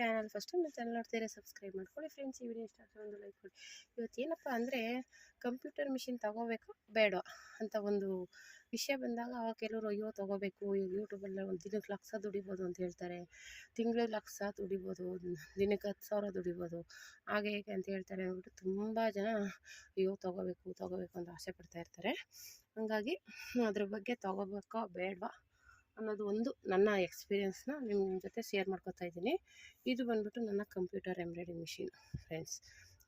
Channel first ನನ್ನ channel ನೋಡ್ತೀರಾ subscribe ಮಾಡ್ಕೊಳ್ಳಿ ಫ್ರೆಂಡ್ಸ್. ಈ ವಿಡಿಯೋ ಇಷ್ಟ ಆದರೆ ಒಂದು ಲೈಕ್ ಕೊಡಿ. ಇವತ್ತು ಏನಪ್ಪ ಅಂದರೆ ಕಂಪ್ಯೂಟರ್ ಮಿಷಿನ್ ತೊಗೋಬೇಕಾ ಬೇಡ ಅಂತ ಒಂದು ವಿಷಯ ಬಂದಾಗ ಕೆಲವರು ಅಯ್ಯೋ ತೊಗೋಬೇಕು, ಯೂಟ್ಯೂಬಲ್ಲಿ ಒಂದು ದಿನಕ್ಕೆ ಲಕ್ಷ ದುಡಿಬೋದು ಅಂತ ಹೇಳ್ತಾರೆ, ತಿಂಗಳಿಗೆ ಲಕ್ಷ ದುಡಿಬೋದು, ದಿನಕ್ಕೆ 10,000 ದುಡಿಬೋದು, ಹಾಗೆ ಹೇಗೆ ಅಂತ ಹೇಳ್ತಾರೆ ಅಂದ್ಬಿಟ್ಟು ತುಂಬ ಜನ ಅಯ್ಯೋ ತೊಗೋಬೇಕು ಅಂತ ಆಸೆ ಪಡ್ತಾ ಇರ್ತಾರೆ. ಹಾಗಾಗಿ ಅದ್ರ ಬಗ್ಗೆ ತೊಗೋಬೇಕಾ ಬೇಡವಾ ಅನ್ನೋದು ಒಂದು ನನ್ನ ಎಕ್ಸ್ಪೀರಿಯೆನ್ಸ್ನ ನಿಮ್ಮ ಜೊತೆ ಶೇರ್ ಮಾಡ್ಕೊತಾ ಇದ್ದೀನಿ. ಇದು ಬಂದ್ಬಿಟ್ಟು ನನ್ನ ಕಂಪ್ಯೂಟರ್ ಎಂಬ್ರಾಯ್ಡಿಂಗ್ ಮಿಷಿನ್ ಫ್ರೆಂಡ್ಸ್.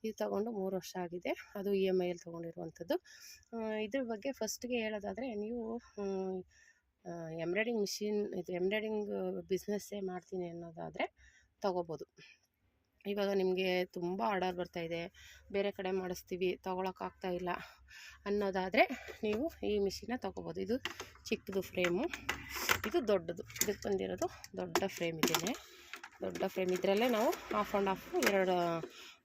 ಇದು ತೊಗೊಂಡು 3 ವರ್ಷ ಆಗಿದೆ. ಅದು EMI ಅಲ್ಲಿ ತೊಗೊಂಡಿರುವಂಥದ್ದು. ಇದ್ರ ಬಗ್ಗೆ ಫಸ್ಟ್ಗೆ ಹೇಳೋದಾದರೆ, ನೀವು ಎಂಬ್ರಾಯ್ಡಿಂಗ್ ಮಿಷಿನ್ ಇದು ಎಂಬ್ರಾಯ್ಡಿಂಗ್ ಬಿಸ್ನೆಸ್ಸೇ ಮಾಡ್ತೀನಿ ಅನ್ನೋದಾದರೆ ತೊಗೋಬೋದು. ಇವಾಗ ನಿಮಗೆ ತುಂಬ ಆರ್ಡರ್ ಬರ್ತಾಯಿದೆ, ಬೇರೆ ಕಡೆ ಮಾಡಿಸ್ತೀವಿ, ತೊಗೊಳಕ್ಕಾಗ್ತಾ ಇಲ್ಲ ಅನ್ನೋದಾದರೆ ನೀವು ಈ ಮಿಷಿನ್ನ ತೊಗೋಬೋದು. ಇದು ಚಿಕ್ಕದು ಫ್ರೇಮು, ಇದು ದೊಡ್ಡದು. ಇದಕ್ಕೆ ಬಂದಿರೋದು ದೊಡ್ಡ ಫ್ರೇಮ್ ಇದೇನೆ. ದೊಡ್ಡ ಫ್ರೇಮ್ ಇದರಲ್ಲೇ ನಾವು ಆಫ್ ಆ್ಯಂಡ್ ಆಫ್ 2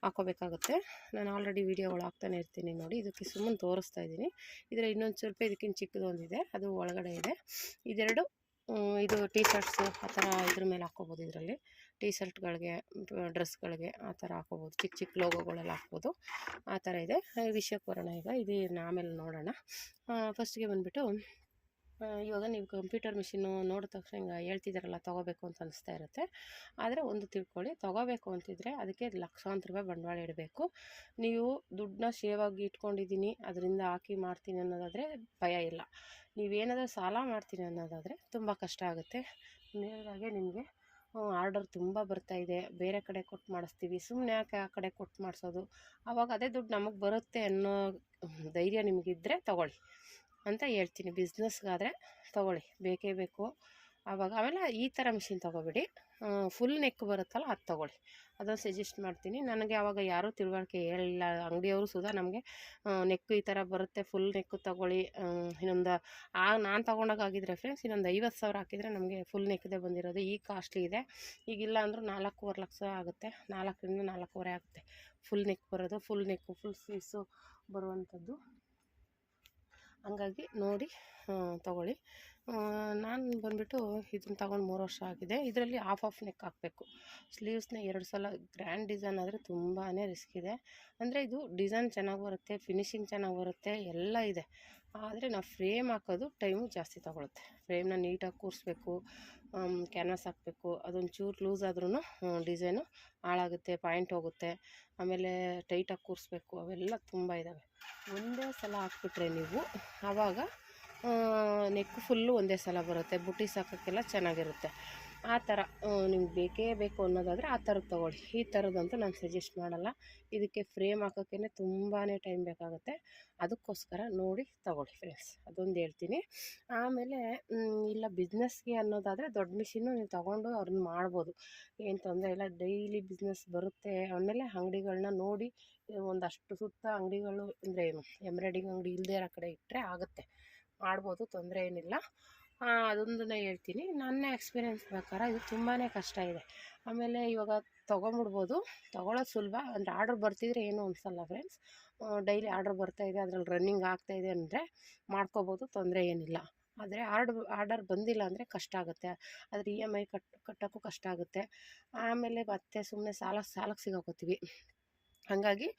ಹಾಕೋಬೇಕಾಗುತ್ತೆ. ನಾನು ಆಲ್ರೆಡಿ ವೀಡಿಯೋಗಳು ಹಾಕ್ತಾನೆ ಇರ್ತೀನಿ ನೋಡಿ. ಇದಕ್ಕೆ ಸುಮ್ಮನೆ ತೋರಿಸ್ತಾ ಇದ್ದೀನಿ. ಇದರ ಇನ್ನೊಂದು ಸ್ವಲ್ಪ ಇದಕ್ಕಿಂತ ಚಿಕ್ಕದು ಒಂದಿದೆ, ಅದು ಒಳಗಡೆ ಇದೆ. ಇದೆರಡು ಇದು ಟೀ ಶರ್ಟ್ಸು ಆ ಥರ ಇದ್ರ ಮೇಲೆ ಹಾಕ್ಕೋಬೋದು. ಇದರಲ್ಲಿ ಟೀ ಶರ್ಟ್ಗಳಿಗೆ, ಡ್ರೆಸ್ಗಳಿಗೆ ಆ ಥರ ಹಾಕ್ಕೋಬೋದು. ಚಿಕ್ಕ ಲೋಗೋಗಳೆಲ್ಲ ಹಾಕ್ಬೋದು. ಆ ಥರ ಇದೆ. ವಿಷಯಕ್ಕೆ ಬರೋಣ. ಈಗ ಇದನ್ನ ಆಮೇಲೆ ನೋಡೋಣ. ಫಸ್ಟಿಗೆ ಬಂದುಬಿಟ್ಟು ಇವಾಗ ನೀವು ಕಂಪ್ಯೂಟರ್ ಮಿಷಿನ್ನು ನೋಡಿದ ತಕ್ಷಣ ಹಿಂಗೆ ಹೇಳ್ತಿದ್ದಾರಲ್ಲ ತೊಗೋಬೇಕು ಅಂತ ಅನಿಸ್ತಾ ಇರುತ್ತೆ. ಆದರೆ ಒಂದು ತಿಳ್ಕೊಳ್ಳಿ, ತೊಗೋಬೇಕು ಅಂತಿದ್ರೆ ಅದಕ್ಕೆ ಲಕ್ಷಾಂತರ ರೂಪಾಯಿ ಬಂಡವಾಳ ಇಡಬೇಕು. ನೀವು ದುಡ್ಡನ್ನ ಸೇವಾಗಿ ಇಟ್ಕೊಂಡಿದ್ದೀನಿ, ಅದರಿಂದ ಹಾಕಿ ಮಾಡ್ತೀನಿ ಅನ್ನೋದಾದರೆ ಭಯ ಇಲ್ಲ. ನೀವೇನಾದರೂ ಸಾಲ ಮಾಡ್ತೀನಿ ಅನ್ನೋದಾದರೆ ತುಂಬ ಕಷ್ಟ ಆಗುತ್ತೆ. ನೇರವಾಗಿ ನಿಮಗೆ ಆರ್ಡರ್ ತುಂಬ ಬರ್ತಾಯಿದೆ, ಬೇರೆ ಕಡೆ ಕೊಟ್ಟು ಮಾಡಿಸ್ತೀವಿ, ಸುಮ್ಮನೆ ಯಾಕೆ ಆ ಕಡೆ ಕೊಟ್ಟು ಮಾಡಿಸೋದು, ಆವಾಗ ಅದೇ ದುಡ್ಡು ನಮಗೆ ಬರುತ್ತೆ ಅನ್ನೋ ಧೈರ್ಯ ನಿಮಗಿದ್ದರೆ ತೊಗೊಳ್ಳಿ ಅಂತ ಹೇಳ್ತೀನಿ. ಬಿಸ್ನೆಸ್ಗಾದರೆ ತೊಗೊಳ್ಳಿ, ಬೇಕೇ ಬೇಕು. ಆಮೇಲೆ ಈ ಥರ ಮಿಷಿನ್ ತೊಗೋಬೇಡಿ, ಫುಲ್ ನೆಕ್ ಬರುತ್ತಲ್ಲ ಅದು ತೊಗೊಳ್ಳಿ. ಅದನ್ನು ಸಜೆಸ್ಟ್ ಮಾಡ್ತೀನಿ. ನನಗೆ ಆವಾಗ ಯಾರೂ ತಿಳುವಳಿಕೆ ಹೇಳಿಲ್ಲ, ಅಂಗಡಿಯವರು ಸುಧಾ ನಮಗೆ ನೆಕ್ಕು ಈ ಥರ ಬರುತ್ತೆ, ಫುಲ್ ನೆಕ್ಕು ತೊಗೊಳ್ಳಿ. ಇನ್ನೊಂದು ನಾನು ತೊಗೊಂಡಾಗಿದ್ರೆ ಫ್ರೆಂಡ್ಸ್ ಇನ್ನೊಂದು 50,000 ಹಾಕಿದರೆ ನಮಗೆ ಫುಲ್ ನೆಕ್ದೇ ಬಂದಿರೋದು. ಈಗ ಕಾಸ್ಟ್ಲಿ ಇದೆ. ಈಗಿಲ್ಲ ಅಂದರೂ 4.25 ಲಕ್ಷ ಆಗುತ್ತೆ, 4ರಿಂದ 4.25 ಆಗುತ್ತೆ ಫುಲ್ ನೆಕ್ ಬರೋದು. ಫುಲ್ ನೆಕ್ಕು ಫುಲ್ ಸ್ಲೀವ್ಸು ಬರುವಂಥದ್ದು. ಹಂಗಾಗಿ ನೋಡಿ ತೊಗೊಳ್ಳಿ. ನಾನು ಬಂದುಬಿಟ್ಟು ಇದನ್ನು ತೊಗೊಂಡು 3 ವರ್ಷ ಆಗಿದೆ. ಇದರಲ್ಲಿ ಆಫ್ ನೆಕ್ ಹಾಕಬೇಕು. ಸ್ಲೀವ್ಸ್ನ 2 ಸಲ ಗ್ರ್ಯಾಂಡ್ ಡಿಸೈನ್ ಆದರೆ ತುಂಬಾ ರಿಸ್ಕ್ ಇದೆ. ಅಂದರೆ ಇದು ಡಿಸೈನ್ ಚೆನ್ನಾಗಿ ಬರುತ್ತೆ, ಫಿನಿಶಿಂಗ್ ಚೆನ್ನಾಗಿ ಬರುತ್ತೆ, ಎಲ್ಲ ಇದೆ. ಆದರೆ ನಾವು ಫ್ರೇಮ್ ಹಾಕೋದು ಟೈಮು ಜಾಸ್ತಿ ತೊಗೊಳುತ್ತೆ. ಫ್ರೇಮ್ನ ನೀಟಾಗಿ ಕೂರಿಸ್ಬೇಕು, ಕ್ಯಾನ್ವಾಸ್ ಹಾಕಬೇಕು. ಅದೊಂದು ಚೂರು ಲೂಸ್ ಆದ್ರೂ ಡಿಸೈನು ಹಾಳಾಗುತ್ತೆ, ಪಾಯಿಂಟ್ ಹೋಗುತ್ತೆ. ಆಮೇಲೆ ಟೈಟಾಗಿ ಕೂರಿಸ್ಬೇಕು, ಅವೆಲ್ಲ ತುಂಬ ಇದ್ದಾವೆ. ಒಂದೇ ಸಲ ಹಾಕ್ಬಿಟ್ರೆ ನೀವು ಆವಾಗ ನೆಕ್ ಫುಲ್ಲು ಒಂದೇ ಸಲ ಬರುತ್ತೆ, ಬುಟೀಸ್ ಹಾಕೋಕ್ಕೆಲ್ಲ ಚೆನ್ನಾಗಿರುತ್ತೆ. ಆ ಥರ ನಿಮ್ಗೆ ಬೇಕೇ ಬೇಕು ಅನ್ನೋದಾದರೆ ಆ ಥರದ್ದು ತೊಗೊಳ್ಳಿ. ಈ ಥರದ್ದಂತೂ ನಾನು ಸಜೆಸ್ಟ್ ಮಾಡಲ್ಲ. ಇದಕ್ಕೆ ಫ್ರೇಮ್ ಹಾಕೋಕ್ಕೇ ತುಂಬಾ ಟೈಮ್ ಬೇಕಾಗುತ್ತೆ. ಅದಕ್ಕೋಸ್ಕರ ನೋಡಿ ತೊಗೊಳ್ಳಿ ಫ್ರೆಂಡ್ಸ್, ಅದೊಂದು ಹೇಳ್ತೀನಿ. ಆಮೇಲೆ ಇಲ್ಲ ಬಿಸ್ನೆಸ್ಗೆ ಅನ್ನೋದಾದರೆ ದೊಡ್ಡ ಮಿಷಿನ್ನು ನೀವು ತೊಗೊಂಡು ಅವ್ರನ್ನ ಮಾಡ್ಬೋದು, ಏನು ತೊಂದರೆ ಇಲ್ಲ. ಡೈಲಿ ಬಿಸ್ನೆಸ್ ಬರುತ್ತೆ. ಆಮೇಲೆ ಅಂಗಡಿಗಳನ್ನ ನೋಡಿ ಒಂದಷ್ಟು ಸುತ್ತ ಅಂಗಡಿಗಳು ಅಂದರೆ ಎಂಬ್ರಾಯ್ಡಿಂಗ್ ಅಂಗಡಿ ಇಲ್ಲದೇ ಇರೋ ಕಡೆ ಇಟ್ಟರೆ ಆಗುತ್ತೆ, ಮಾಡ್ಬೋದು, ತೊಂದರೆ ಏನಿಲ್ಲ. ಅದೊಂದನ್ನು ಹೇಳ್ತೀನಿ. ನನ್ನ ಎಕ್ಸ್ಪೀರಿಯೆನ್ಸ್ ಪ್ರಕಾರ ಇದು ತುಂಬಾ ಕಷ್ಟ ಇದೆ. ಆಮೇಲೆ ಇವಾಗ ತೊಗೊಂಬಿಡ್ಬೋದು, ತೊಗೊಳ್ಳೋದು ಸುಲಭ. ಅಂದರೆ ಆರ್ಡ್ರ್ ಬರ್ತಿದ್ರೆ ಏನೂ ಅನಿಸಲ್ಲ ಫ್ರೆಂಡ್ಸ್. ಡೈಲಿ ಆರ್ಡ್ರ್ ಬರ್ತಾಯಿದೆ, ಅದರಲ್ಲಿ ರನ್ನಿಂಗ್ ಆಗ್ತಾಯಿದೆ ಅಂದರೆ ಮಾಡ್ಕೋಬೋದು, ತೊಂದರೆ ಏನಿಲ್ಲ. ಆದರೆ ಆರ್ಡರ್ ಬಂದಿಲ್ಲ ಅಂದರೆ ಕಷ್ಟ ಆಗುತ್ತೆ. ಆದರೆ EMI ಕಟ್ಟೋಕ್ಕೂ ಕಷ್ಟ ಆಗುತ್ತೆ. ಆಮೇಲೆ ಮತ್ತೆ ಸುಮ್ಮನೆ ಸಾಲಕ್ಕೆ ಸಿಗಾಕೋತೀವಿ. ಹಾಗಾಗಿ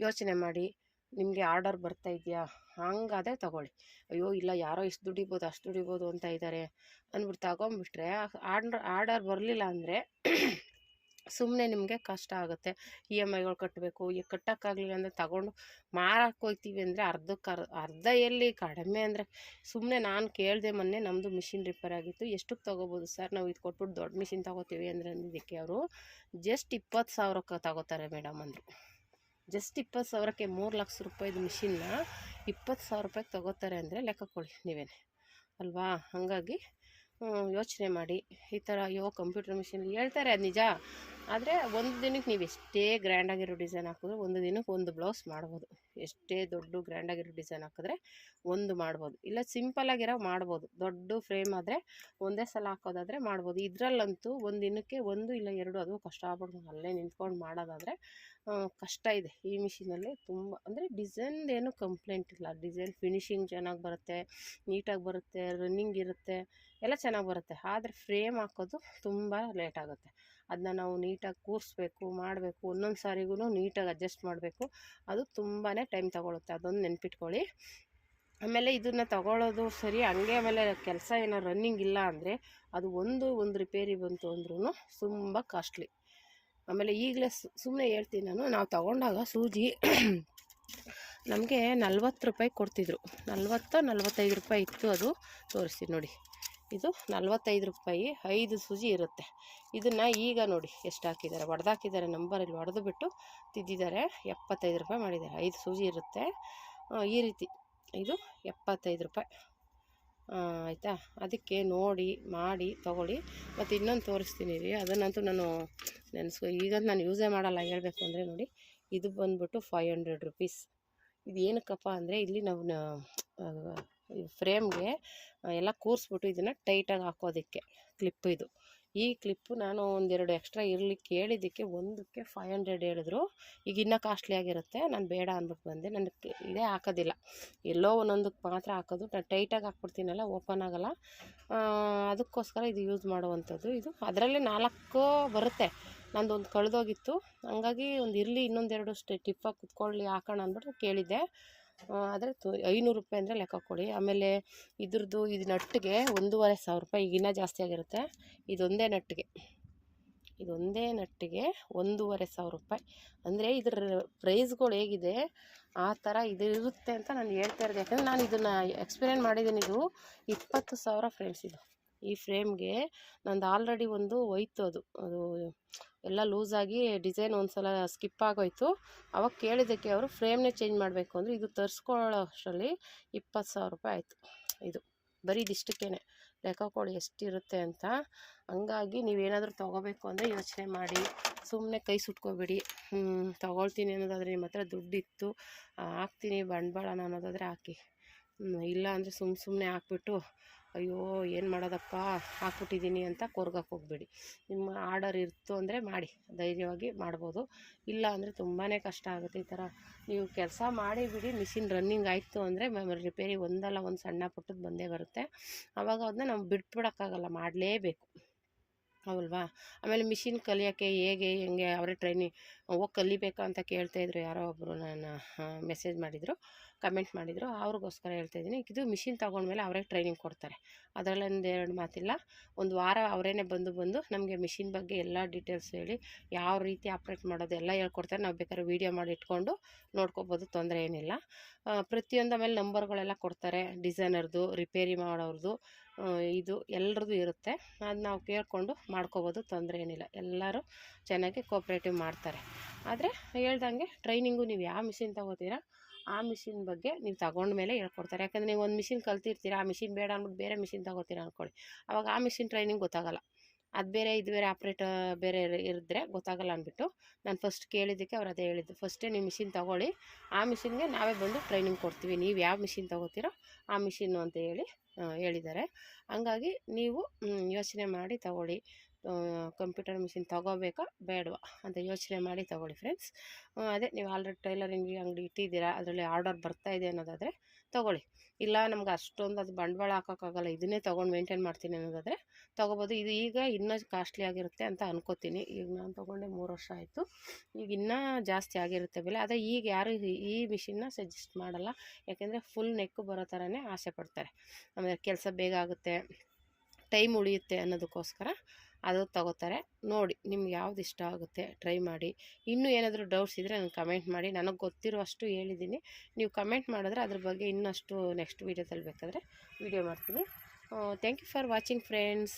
ಯೋಚನೆ ಮಾಡಿ, ನಿಮಗೆ ಆರ್ಡರ್ ಬರ್ತಾ ಇದೆಯಾ, ಹಂಗಾದರೆ ತೊಗೊಳ್ಳಿ. ಅಯ್ಯೋ ಇಲ್ಲ ಯಾರೋ ಇಷ್ಟು ದುಡಿಬೋದು ಅಷ್ಟು ದುಡಿಬೋದು ಅಂತ ಇದ್ದಾರೆ ಅಂದ್ಬಿಟ್ಟು ತಗೊಂಬಿಟ್ರೆ ಆರ್ಡರ್ ಬರಲಿಲ್ಲ ಅಂದರೆ ಸುಮ್ಮನೆ ನಿಮಗೆ ಕಷ್ಟ ಆಗುತ್ತೆ. EMIಗಳು ಕಟ್ಟಬೇಕು. ಈಗ ಕಟ್ಟೋಕ್ಕಾಗಲಿಲ್ಲ ಅಂದರೆ ತಗೊಂಡು ಮಾರಕ್ಕೆ ಹೋಗ್ತೀವಿ ಅಂದರೆ ಅರ್ಧ ಎಲ್ಲಿ ಕಡಿಮೆ ಅಂದರೆ ಸುಮ್ಮನೆ. ನಾನು ಕೇಳಿದೆ ಮೊನ್ನೆ, ನಮ್ಮದು ಮಿಷಿನ್ ರಿಪೇರ್ ಆಗಿತ್ತು, ಎಷ್ಟಕ್ಕೆ ತೊಗೋಬೋದು ಸರ್ ನಾವು ಇದು ಕೊಟ್ಬಿಟ್ಟು ದೊಡ್ಡ ಮಿಷಿನ್ ತೊಗೋತೀವಿ ಅಂದರೆ ಅಂದಿದ್ದಕ್ಕೆ ಅವರು ಜಸ್ಟ್ 20,000ಕ್ಕೆ ತಗೋತಾರೆ ಮೇಡಮ್ ಅಂದರು. ಜಸ್ಟ್ 20,000ಕ್ಕೆ 3 ಲಕ್ಷ ರೂಪಾಯಿದು ಮಿಷಿನ್ನ 20,000 ರೂಪಾಯಿಗೆ ತೊಗೋತಾರೆ ಅಂದರೆ ಲೆಕ್ಕ ಕೊಡಿ ನೀವೇನೆ ಅಲ್ವಾ. ಹಾಗಾಗಿ ಯೋಚನೆ ಮಾಡಿ. ಈ ಥರ ಕಂಪ್ಯೂಟರ್ ಮಿಷಿನ್ ಹೇಳ್ತಾರೆ, ಅದು ನಿಜ. ಆದರೆ ಒಂದು ದಿನಕ್ಕೆ ನೀವು ಎಷ್ಟೇ ಗ್ರ್ಯಾಂಡಾಗಿರೋ ಡಿಸೈನ್ ಹಾಕಿದ್ರು ಒಂದು ದಿನಕ್ಕೆ ಒಂದು ಬ್ಲೌಸ್ ಮಾಡ್ಬೋದು. ಎಷ್ಟೇ ದೊಡ್ಡ ಗ್ರ್ಯಾಂಡಾಗಿರೋ ಡಿಸೈನ್ ಹಾಕಿದ್ರೆ ಒಂದು ಮಾಡ್ಬೋದು, ಇಲ್ಲ ಸಿಂಪಲಾಗಿರೋ ಮಾಡ್ಬೋದು. ದೊಡ್ಡ ಫ್ರೇಮ್ ಆದರೆ ಒಂದೇ ಸಲ ಹಾಕೋದಾದರೆ ಮಾಡ್ಬೋದು. ಇದರಲ್ಲಂತೂ ಒಂದು ದಿನಕ್ಕೆ 1 ಇಲ್ಲ 2, ಅದು ಕಷ್ಟ ಆಗ್ಬಿಡ್ಬೋದು. ಅಲ್ಲೇ ನಿಂತ್ಕೊಂಡು ಮಾಡೋದಾದರೆ ಕಷ್ಟ ಇದೆ. ಈ ಮಿಷಿನಲ್ಲಿ ತುಂಬ ಅಂದರೆ ಡಿಸೈನ್ದೇನು ಕಂಪ್ಲೇಂಟ್ ಇಲ್ಲ. ಡಿಸೈನ್ ಫಿನಿಶಿಂಗ್ ಚೆನ್ನಾಗಿ ಬರುತ್ತೆ, ನೀಟಾಗಿ ಬರುತ್ತೆ, ರನ್ನಿಂಗ್ ಇರುತ್ತೆ, ಎಲ್ಲ ಚೆನ್ನಾಗಿ ಬರುತ್ತೆ. ಆದರೆ ಫ್ರೇಮ್ ಹಾಕೋದು ತುಂಬ ಲೇಟ್ ಆಗುತ್ತೆ. ಅದನ್ನ ನಾವು ನೀಟಾಗಿ ಕೂರಿಸ್ಬೇಕು, ಮಾಡಬೇಕು, ಒಂದೊಂದು ಸಾರಿಗೂ ನೀಟಾಗಿ ಅಡ್ಜಸ್ಟ್ ಮಾಡಬೇಕು. ಅದು ತುಂಬಾ ಟೈಮ್ ತೊಗೊಳುತ್ತೆ, ಅದೊಂದು ನೆನ್ಪಿಟ್ಕೊಳ್ಳಿ. ಆಮೇಲೆ ಇದನ್ನು ತಗೊಳ್ಳೋದು ಸರಿ, ಹಂಗೆ ಆಮೇಲೆ ಕೆಲಸ ಏನೋ ರನ್ನಿಂಗ್ ಇಲ್ಲ ಅಂದರೆ ಅದು ಒಂದು ರಿಪೇರಿ ಬಂತು ಅಂದ್ರೂ ತುಂಬ ಕಾಸ್ಟ್ಲಿ. ಆಮೇಲೆ ಈಗಲೇ ಸುಮ್ಮನೆ ಹೇಳ್ತೀನಿ ನಾವು ತಗೊಂಡಾಗ ಸೂಜಿ ನಮಗೆ 40 ರೂಪಾಯಿ ಕೊಡ್ತಿದ್ರು, 45 ರೂಪಾಯಿ ಇತ್ತು. ಅದು ತೋರಿಸ್ತೀನಿ ನೋಡಿ, ಇದು 45 ರೂಪಾಯಿ 5 ಸೂಜಿ ಇರುತ್ತೆ. ಇದನ್ನು ಈಗ ನೋಡಿ ಎಷ್ಟು ಹಾಕಿದ್ದಾರೆ, ಹೊಡೆದಾಕಿದ್ದಾರೆ, ನಂಬರಲ್ಲಿ ಹೊಡೆದು ಬಿಟ್ಟು ತಿದ್ದಿದ್ದಾರೆ. 75 ರೂಪಾಯಿ ಮಾಡಿದ್ದಾರೆ. 5 ಸೂಜಿ ಇರುತ್ತೆ ಈ ರೀತಿ. ಇದು 75 ರೂಪಾಯಿ ಆಯಿತಾ. ಅದಕ್ಕೆ ನೋಡಿ ಮಾಡಿ ತೊಗೊಳ್ಳಿ. ಮತ್ತು ಇನ್ನೊಂದು ತೋರಿಸ್ತೀನಿ ರೀ, ಅದನ್ನಂತೂ ನಾನು ಈಗಂತೂ ನಾನು ಯೂಸೇ ಮಾಡಲ್ಲ. ಹೇಳಬೇಕು ಅಂದರೆ ನೋಡಿ, ಇದು ಬಂದ್ಬಿಟ್ಟು 500 ರುಪೀಸ್. ಇದು ಏನಕ್ಕಪ್ಪ ಅಂದರೆ ಇಲ್ಲಿ ನಾವು ಫ್ರೇಮ್ಗೆ ಎಲ್ಲ ಕೂರಿಸ್ಬಿಟ್ಟು ಇದನ್ನು ಟೈಟಾಗಿ ಹಾಕೋದಕ್ಕೆ ಕ್ಲಿಪ್. ಇದು ಈ ಕ್ಲಿಪ್ಪು ನಾನು ಒಂದೆರಡು ಎಕ್ಸ್ಟ್ರಾ ಇರಲಿಕ್ಕೆ ಹೇಳಿದ್ದಕ್ಕೆ ಒಂದಕ್ಕೆ 500 ಹೇಳಿದ್ರು. ಈಗ ಇನ್ನೂ ಕಾಸ್ಟ್ಲಿ ಆಗಿರುತ್ತೆ. ನಾನು ಬೇಡ ಅಂದ್ಬಿಟ್ಟು ಬಂದೆ. ನನಗೆ ಇದೇ ಹಾಕೋದಿಲ್ಲ, ಎಲ್ಲೋ ಒಂದೊಂದಕ್ಕೆ ಮಾತ್ರ ಹಾಕೋದು. ನಾನು ಟೈಟಾಗಿ ಹಾಕ್ಬಿಡ್ತೀನಲ್ಲ, ಓಪನ್ ಆಗೋಲ್ಲ. ಅದಕ್ಕೋಸ್ಕರ ಇದು ಯೂಸ್ ಮಾಡುವಂಥದ್ದು. ಇದು ಅದರಲ್ಲೇ 4 ಬರುತ್ತೆ. ನಂದೊಂದು ಕಳೆದೋಗಿತ್ತು, ಹಂಗಾಗಿ ಒಂದು ಇರಲಿ ಇನ್ನೊಂದೆರಡು ಟಿಪ್ಪಾಗಿ ಕುತ್ಕೊಳ್ಳಿ ಹಾಕೋಣ ಅಂದ್ಬಿಟ್ಟು ಕೇಳಿದ್ದೆ. ಆದರೆ 500 ರೂಪಾಯಿ ಅಂದರೆ ಲೆಕ್ಕ ಕೊಡಿ. ಆಮೇಲೆ ಇದ್ರದ್ದು ಇದು ನಟ್ಟಿಗೆ 1500 ರೂಪಾಯಿ, ಈಗಿನ್ನ ಜಾಸ್ತಿ ಆಗಿರುತ್ತೆ. ಇದೊಂದೇ ನಟ್ಟಿಗೆ 1500 ರೂಪಾಯಿ. ಅಂದರೆ ಇದ್ರ ಪ್ರೈಸ್ಗಳು ಹೇಗಿದೆ ಆ ಥರ ಇದು ಇರುತ್ತೆ ಅಂತ ನಾನು ಹೇಳ್ತಾ ಇರೋದು. ಯಾಕಂದರೆ ನಾನು ಇದನ್ನು ಎಕ್ಸ್ಪೀರಿಯೆನ್ಸ್ ಮಾಡಿದ್ದೀನಿ. ಇದು 20,000 ಫ್ರೆಂಡ್ಸ್. ಇದು ಈ ಫ್ರೇಮ್ಗೆ ನಂದು ಆಲ್ರೆಡಿ ಒಂದು ಹೋಯ್ತು, ಅದು ಎಲ್ಲ ಲೂಸಾಗಿ ಡಿಸೈನ್ ಒಂದು ಸಲ ಸ್ಕಿಪ್ ಆಗೋಯ್ತು. ಅವಾಗ ಕೇಳಿದ್ದಕ್ಕೆ ಅವರು ಫ್ರೇಮ್ನೇ ಚೇಂಜ್ ಮಾಡಬೇಕು ಅಂದರೆ ಇದು ತರಿಸ್ಕೊಳ್ಳೋ ಅಷ್ಟರಲ್ಲಿ 20,000 ರೂಪಾಯಿ ಆಯಿತು. ಇದು ಬರೀ ಇದಿಷ್ಟಕ್ಕೇ ಲೆಕ್ಕ ಕೊಡಿ ಎಷ್ಟಿರುತ್ತೆ ಅಂತ. ಹಂಗಾಗಿ ನೀವೇನಾದರೂ ತೊಗೋಬೇಕು ಅಂದರೆ ಯೋಚನೆ ಮಾಡಿ, ಸುಮ್ಮನೆ ಕೈ ಸುಟ್ಕೋಬೇಡಿ. ತೊಗೊಳ್ತೀನಿ ಅನ್ನೋದಾದರೆ ನಿಮ್ಮ ಹತ್ರ ದುಡ್ಡಿತ್ತು ಹಾಕ್ತೀನಿ ಬಂಡವಾಳನ ಅನ್ನೋದಾದರೆ ಹಾಕಿ. ಇಲ್ಲ ಅಂದರೆ ಸುಮ್ಮನೆ ಹಾಕ್ಬಿಟ್ಟು ಅಯ್ಯೋ ಏನು ಮಾಡೋದಪ್ಪ ಹಾಕ್ಬಿಟ್ಟಿದ್ದೀನಿ ಅಂತ ಕೊರ್ಗಕ್ಕೆ ಹೋಗ್ಬೇಡಿ. ನಿಮ್ಮ ಆರ್ಡರ್ ಇತ್ತು ಅಂದರೆ ಮಾಡಿ, ಧೈರ್ಯವಾಗಿ ಮಾಡ್ಬೋದು. ಇಲ್ಲ ಅಂದರೆ ತುಂಬಾ ಕಷ್ಟ ಆಗುತ್ತೆ. ಈ ಥರ ನೀವು ಕೆಲಸ ಮಾಡಿ ಬಿಡಿ, ಮಿಷಿನ್ ರನ್ನಿಂಗ್ ಆಯಿತು ಅಂದರೆ ರಿಪೇರಿ ಒಂದಲ್ಲ ಒಂದು ಸಣ್ಣ ಪುಟ್ಟದ್ದು ಬಂದೇ ಬರುತ್ತೆ. ಆವಾಗ ಅದನ್ನ ನಾವು ಬಿಟ್ಬಿಡೋಕ್ಕಾಗಲ್ಲ, ಮಾಡಲೇಬೇಕು ಹೌಲ್ವಾ. ಆಮೇಲೆ ಮಿಷಿನ್ ಕಲಿಯೋಕ್ಕೆ ಹೆಂಗೆ ಅವರೇ ಟ್ರೈನಿಂಗ್ ಹೋಗಿ ಕಲಿಬೇಕಾ ಅಂತ ಕೇಳ್ತಾಯಿದ್ರು. ಯಾರೋ ಒಬ್ಬರು ನಾನು ಮೆಸೇಜ್ ಮಾಡಿದರು, ಕಮೆಂಟ್ ಮಾಡಿದರು, ಅವ್ರಿಗೋಸ್ಕರ ಹೇಳ್ತಾಯಿದ್ದೀನಿ. ಇದು ಮಿಷಿನ್ ತೊಗೊಂಡ್ಮೇಲೆ ಅವರೇ ಟ್ರೈನಿಂಗ್ ಕೊಡ್ತಾರೆ, ಅದರಲ್ಲಿ ಒಂದೆರಡು ಮಾತಿಲ್ಲ. ಒಂದು ವಾರ ಅವರೇನೆ ಬಂದು ನಮಗೆ ಮಿಷಿನ್ ಬಗ್ಗೆ ಎಲ್ಲ ಡೀಟೇಲ್ಸ್ ಹೇಳಿ ಯಾವ ರೀತಿ ಆಪ್ರೇಟ್ ಮಾಡೋದು ಎಲ್ಲ ಹೇಳ್ಕೊಡ್ತಾರೆ. ನಾವು ಬೇಕಾದ್ರೆ ವೀಡಿಯೋ ಮಾಡಿ ಇಟ್ಕೊಂಡು ನೋಡ್ಕೊಬೋದು, ತೊಂದರೆ ಏನಿಲ್ಲ. ಪ್ರತಿಯೊಂದು ಆಮೇಲೆ ನಂಬರ್ಗಳೆಲ್ಲ ಕೊಡ್ತಾರೆ, ಡಿಸೈನರ್ದು, ರಿಪೇರಿ ಮಾಡೋರ್ದು, ಇದು ಎಲ್ಲರದ್ದು ಇರುತ್ತೆ. ಅದು ನಾವು ಕೇಳಿಕೊಂಡು ಮಾಡ್ಕೋಬೋದು, ತೊಂದರೆ ಏನಿಲ್ಲ. ಎಲ್ಲರೂ ಚೆನ್ನಾಗಿ ಕೋಪ್ರೇಟಿವ್ ಮಾಡ್ತಾರೆ. ಆದರೆ ಹೇಳ್ದಂಗೆ ಟ್ರೈನಿಂಗು ನೀವು ಯಾವ ಮಿಷಿನ್ ತೊಗೋತೀರಾ ಆ ಮಿಷಿನ್ ಬಗ್ಗೆ ನೀವು ತಗೊಂಡ್ಮೇಲೆ ಹೇಳ್ಕೊಡ್ತಾರೆ. ಯಾಕಂದರೆ ನೀವು ಒಂದು ಮಿಷಿನ್ ಕಲ್ತಿರ್ತೀರ, ಆ ಮಿಷಿನ್ ಬೇಡ ಅಂದ್ಬಿಟ್ಟು ಬೇರೆ ಮಿಷಿನ್ ತೊಗೋತೀರ ಅಂದ್ಕೊಳ್ಳಿ, ಆವಾಗ ಆ ಮಿಷಿನ್ ಟ್ರೈನಿಂಗ್ ಗೊತ್ತಾಗಲ್ಲ. ಅದು ಬೇರೆ ಇದು ಬೇರೆ ಆಪ್ರೇಟ್ ಬೇರೆ ಇದ್ದರೆ ಗೊತ್ತಾಗಲ್ಲ ಅಂದ್ಬಿಟ್ಟು ನಾನು ಫಸ್ಟ್ ಕೇಳಿದ್ದಕ್ಕೆ ಅವ್ರು ಅದೇ ಹೇಳಿದ್ದು, ಫಸ್ಟೇ ನೀವು ಮಿಷಿನ್ ತೊಗೊಳ್ಳಿ, ಆ ಮಿಷಿನ್ಗೆ ನಾವೇ ಬಂದು ಟ್ರೈನಿಂಗ್ ಕೊಡ್ತೀವಿ, ನೀವು ಯಾವ ಮಿಷಿನ್ ತೊಗೋತೀರೋ ಆ ಮಿಷಿನ್ನು ಅಂತ ಹೇಳಿದ್ದಾರೆ. ಹಂಗಾಗಿ ನೀವು ಯೋಚನೆ ಮಾಡಿ ತೊಗೊಳ್ಳಿ. ಕಂಪ್ಯೂಟರ್ ಮಿಷಿನ್ ತೊಗೋಬೇಕಾ ಬೇಡವಾ ಅಂತ ಯೋಚನೆ ಮಾಡಿ ತೊಗೊಳ್ಳಿ ಫ್ರೆಂಡ್ಸ್. ಅದೇ ನೀವು ಆಲ್ರೆಡಿ ಟೈಲರಿಂಗ್ ಅಂಗಡಿ ಇಟ್ಟಿದ್ದೀರಾ, ಅದರಲ್ಲಿ ಆರ್ಡರ್ ಬರ್ತಾಯಿದೆ ಅನ್ನೋದಾದರೆ ತೊಗೊಳ್ಳಿ. ಇಲ್ಲ ನಮ್ಗೆ ಅಷ್ಟೊಂದು ಅದು ಬಂಡವಾಳ ಹಾಕೋಕ್ಕಾಗಲ್ಲ, ಇದನ್ನೇ ತೊಗೊಂಡು ಮೇಂಟೈನ್ ಮಾಡ್ತೀನಿ ಅನ್ನೋದಾದರೆ ತೊಗೋಬೋದು. ಇದು ಈಗ ಇನ್ನೂ ಕಾಸ್ಟ್ಲಿ ಆಗಿರುತ್ತೆ ಅಂತ ಅನ್ಕೋತೀನಿ. ಈಗ ನಾನು ತೊಗೊಂಡೆ 3 ವರ್ಷ ಆಯಿತು, ಈಗ ಇನ್ನೂ ಜಾಸ್ತಿ ಆಗಿರುತ್ತೆ ಬೆಲೆ. ಆದರೆ ಈಗ ಯಾರು ಈ ಮಿಷಿನ್ನ ಸಜೆಸ್ಟ್ ಮಾಡಲ್ಲ, ಯಾಕೆಂದರೆ ಫುಲ್ ನೆಕ್ ಬರೋ ಥರನೇ ಆಸೆ ಪಡ್ತಾರೆ. ಆಮೇಲೆ ಕೆಲಸ ಬೇಗ ಆಗುತ್ತೆ, ಟೈಮ್ ಉಳಿಯುತ್ತೆ ಅನ್ನೋದಕ್ಕೋಸ್ಕರ ಅದು ತಗೋತಾರೆ. ನೋಡಿ ನಿಮ್ಗೆ ಯಾವ್ದು ಇಷ್ಟ ಆಗುತ್ತೆ ಟ್ರೈ ಮಾಡಿ. ಇನ್ನೂ ಏನಾದರೂ ಡೌಟ್ಸ್ ಇದ್ದರೆ ನನಗೆ ಕಮೆಂಟ್ ಮಾಡಿ, ನನಗೆ ಗೊತ್ತಿರುವಷ್ಟು ಹೇಳಿದ್ದೀನಿ. ನೀವು ಕಮೆಂಟ್ ಮಾಡಿದ್ರೆ ಅದ್ರ ಬಗ್ಗೆ ಇನ್ನಷ್ಟು ನೆಕ್ಸ್ಟ್ ವೀಡಿಯೋದಲ್ಲಿ ಬೇಕಾದರೆ ವೀಡಿಯೋ ಮಾಡ್ತೀನಿ. Thank you for watching friends.